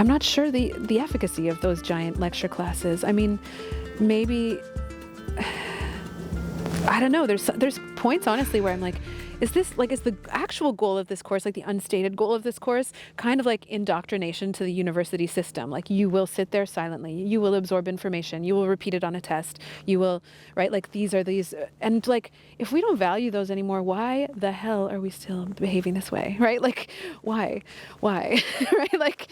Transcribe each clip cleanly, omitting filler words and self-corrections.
I'm not sure the efficacy of those giant lecture classes. I mean, maybe, I don't know, there's points honestly where I'm like, is the actual goal of this course, like the unstated goal of this course, kind of like indoctrination to the university system? Like, you will sit there silently, you will absorb information, you will repeat it on a test, you will, right? Like, these, and like, if we don't value those anymore, why the hell are we still behaving this way, right? Like, why, right? Like,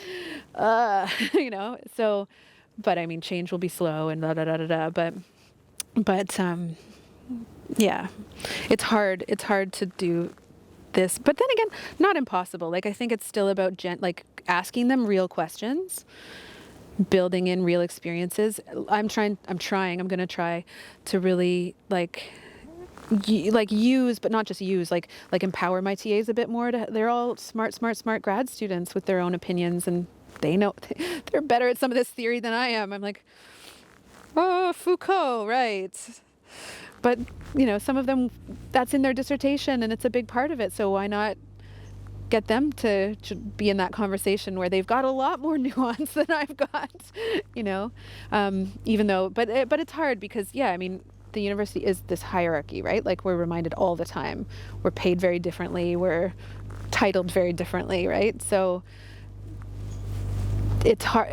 so, but I mean, change will be slow and but yeah, it's hard to do this, but then again, not impossible. Like, I think it's still about like asking them real questions, building in real experiences. I'm going to try to really use, but not just use, like empower my TAs a bit more. They're all smart grad students with their own opinions, and they know they're better at some of this theory than I am. I'm like, oh, Foucault, right? But, some of them, that's in their dissertation and it's a big part of it. So why not get them to be in that conversation where they've got a lot more nuance than I've got, even though, but it's hard because, yeah, I mean, the university is this hierarchy, right? Like, we're reminded all the time, we're paid very differently, we're titled very differently, right? So it's hard,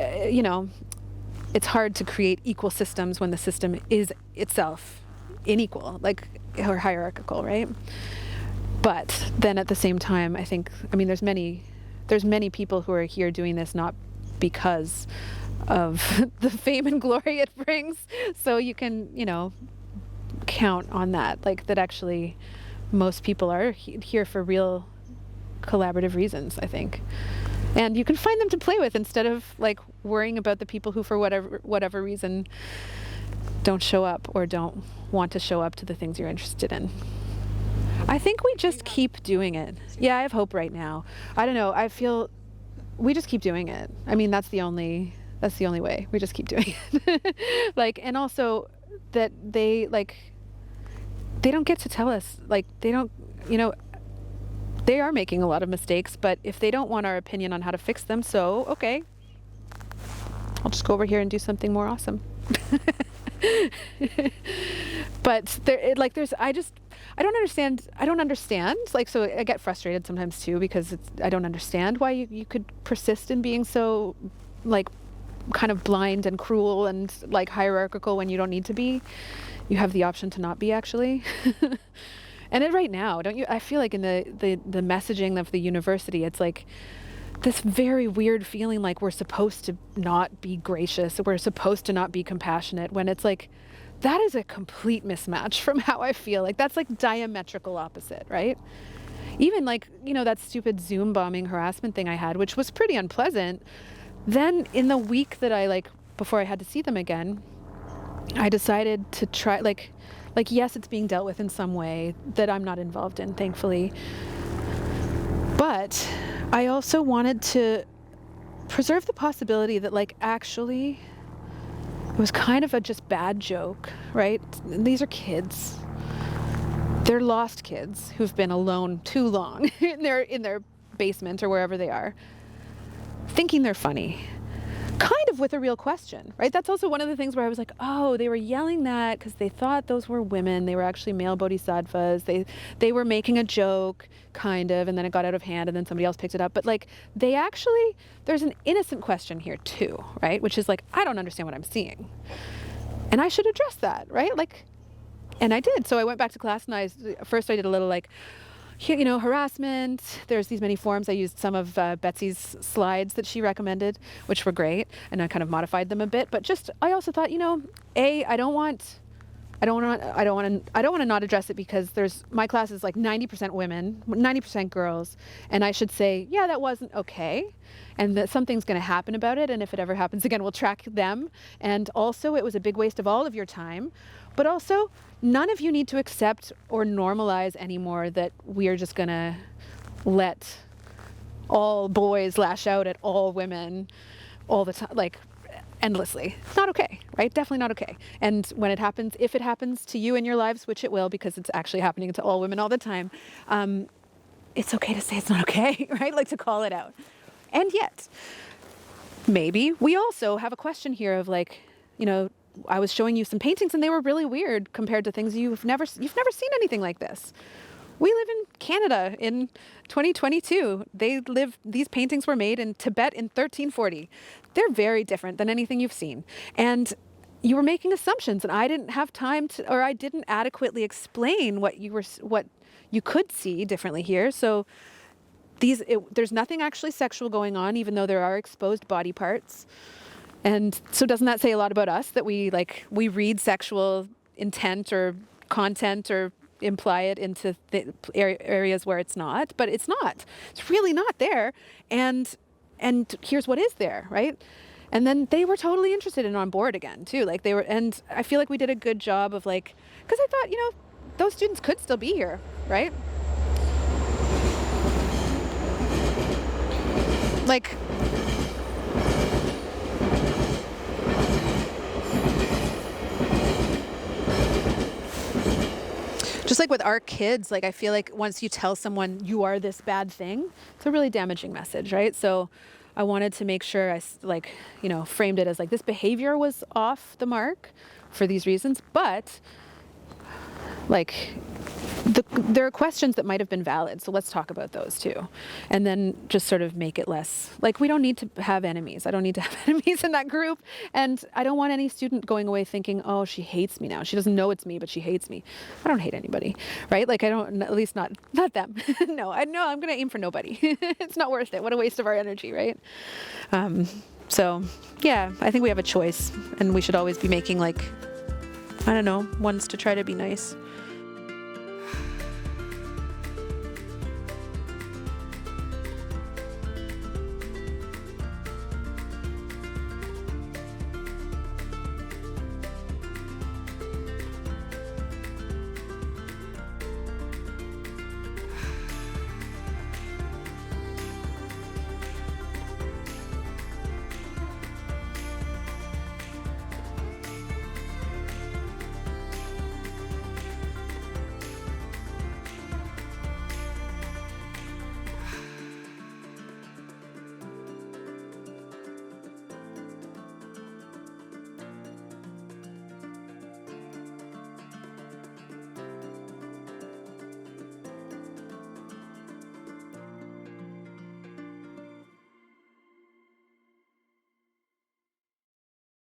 it's hard to create equal systems when the system is itself unequal, or hierarchical, right? But then at the same time, there's many people who are here doing this not because of the fame and glory it brings. So you can, count on that, that actually most people are here for real collaborative reasons, I think. And you can find them to play with instead of worrying about the people who, for whatever reason, don't show up or don't want to show up to the things you're interested in. I think we just keep doing it. Yeah, I have hope right now. I don't know. I feel we just keep doing it. I mean, that's the only way. We just keep doing it. And also that they don't get to tell us, they don't, they are making a lot of mistakes, but if they don't want our opinion on how to fix them, so okay, I'll just go over here and do something more awesome. But I don't understand. So I get frustrated sometimes too, because I don't understand why you could persist in being so kind of blind and cruel and hierarchical when you don't need to be. You have the option to not be, actually. And right now, don't you? I feel like in the messaging of the university, it's this very weird feeling like we're supposed to not be gracious, we're supposed to not be compassionate, when it's that is a complete mismatch from how I feel. That's diametrical opposite, right? Even that stupid Zoom bombing harassment thing I had, which was pretty unpleasant. Then in the week that before I had to see them again, I decided to try, yes, it's being dealt with in some way that I'm not involved in, thankfully. But I also wanted to preserve the possibility that actually it was kind of a just bad joke, right? These are kids. They're lost kids who've been alone too long in their basement or wherever they are, thinking they're funny. Kind of with a real question, right? That's also one of the things where I was oh, they were yelling that because they thought those were women. They were actually male bodhisattvas. They were making a joke, kind of, and then it got out of hand, and then somebody else picked it up. But there's an innocent question here too, right? Which is I don't understand what I'm seeing, and I should address that, right? And I did. So I went back to class, and I did a little harassment. There's these many forms. I used some of Betsy's slides that she recommended, which were great, and I kind of modified them a bit. But I also thought, I don't want to not address it, because my class is 90% women, 90% girls, and I should say, yeah, that wasn't okay, and that something's going to happen about it, and if it ever happens again, we'll track them. And also, it was a big waste of all of your time. But also, none of you need to accept or normalize anymore that we are just going to let all boys lash out at all women all the time, endlessly. It's not okay, right? Definitely not okay. And when it happens, if it happens to you in your lives, which it will, because it's actually happening to all women all the time, it's okay to say it's not okay, right? To call it out. And yet, maybe we also have a question here of like, I was showing you some paintings and they were really weird compared to things you've never seen anything like this. We live in Canada in 2022. These paintings were made in Tibet in 1340. They're very different than anything you've seen. And you were making assumptions and I didn't have time to, or I didn't adequately explain what you could see differently here. So there's nothing actually sexual going on, even though there are exposed body parts. And so doesn't that say a lot about us that we read sexual intent or content or imply it into areas where it's not, but it's not. It's really not there. And here's what is there, right? And then they were totally interested and on board again too. Like and I feel like we did a good job of because I thought, those students could still be here, right? Like, just like with our kids, I feel like once you tell someone you are this bad thing, it's a really damaging message, right? So I wanted to make sure I framed it as this behavior was off the mark for these reasons, but there are questions that might have been valid, so let's talk about those too. And then just sort of make it less, we don't need to have enemies. I don't need to have enemies in that group. And I don't want any student going away thinking, oh, she hates me now. She doesn't know it's me, but she hates me. I don't hate anybody, right? I don't, at least not them. No, I'm going to aim for nobody. It's not worth it. What a waste of our energy, right? So yeah, I think we have a choice and we should always be making ones to try to be nice.